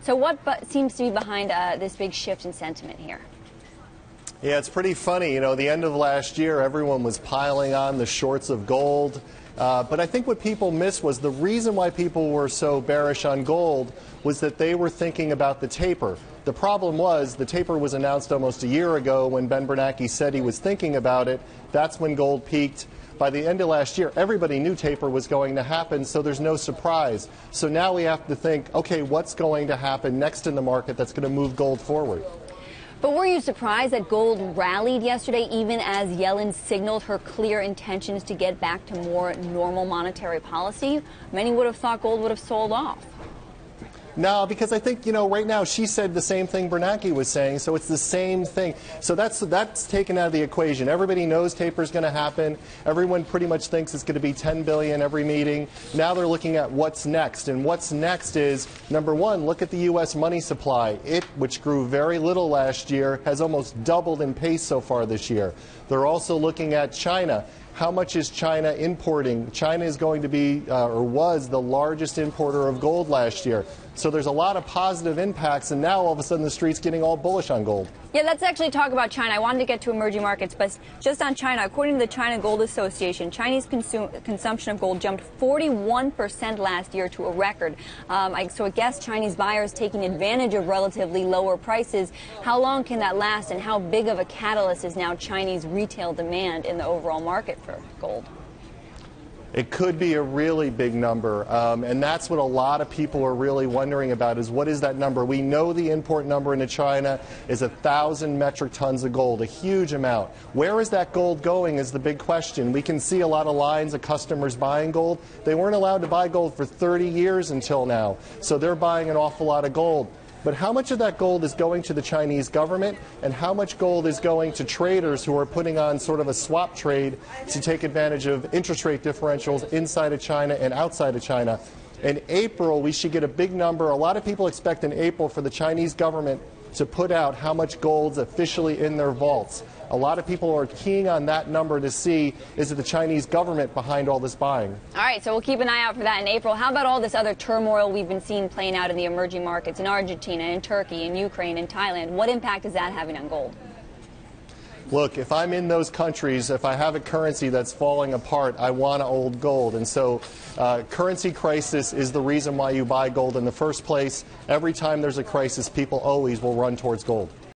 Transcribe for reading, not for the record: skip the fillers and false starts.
So what seems to be behind this big shift in sentiment here? Yeah, it's pretty funny. You know, the end of last year, everyone was piling on the shorts of gold. But I think what people missed was the reason why people were so bearish on gold was that they were thinking about the taper. The problem was the taper was announced almost a year ago when Ben Bernanke said he was thinking about it. That's when gold peaked. By the end of last year, everybody knew taper was going to happen, so there's no surprise. So now we have to think, okay, what's going to happen next in the market that's going to move gold forward? But were you surprised that gold rallied yesterday, even as Yellen signaled her clear intentions to get back to more normal monetary policy? Many would have thought gold would have sold off. No, because I think, you know, right now she said the same thing Bernanke was saying, so it's the same thing. So that's taken out of the equation. Everybody knows taper is going to happen. Everyone pretty much thinks it's going to be $10 billion every meeting. Now they're looking at what's next. And what's next is, number one, look at the U.S. money supply. It, which grew very little last year, has almost doubled in pace so far this year. They're also looking at China. How much is China importing? China is going to be, or was, the largest importer of gold last year. So there's a lot of positive impacts, and now all of a sudden the street's getting all bullish on gold. Yeah, let's actually talk about China. I wanted to get to emerging markets, but just on China, according to the China Gold Association, Chinese consumption of gold jumped 41% last year to a record. So I guess Chinese buyers taking advantage of relatively lower prices. How long can that last, and how big of a catalyst is now Chinese retail demand in the overall market for gold? It could be a really big number, and that's what a lot of people are really wondering about is what is that number? We know the import number into China is 1,000 metric tons of gold, a huge amount. Where is that gold going is the big question. We can see a lot of lines of customers buying gold. They weren't allowed to buy gold for 30 years until now, so they're buying an awful lot of gold. But how much of that gold is going to the Chinese government, and how much gold is going to traders who are putting on sort of a swap trade to take advantage of interest rate differentials inside of China and outside of China? In April, we should get a big number. A lot of people expect in April for the Chinese government to put out how much gold's officially in their vaults. A lot of people are keying on that number to see, is it the Chinese government behind all this buying? All right, so we'll keep an eye out for that in April. How about all this other turmoil we've been seeing playing out in the emerging markets in Argentina, in Turkey, in Ukraine, in Thailand? What impact is that having on gold? Look, if I'm in those countries, if I have a currency that's falling apart, I want to hold gold. And so currency crisis is the reason why you buy gold in the first place. Every time there's a crisis, people always will run towards gold.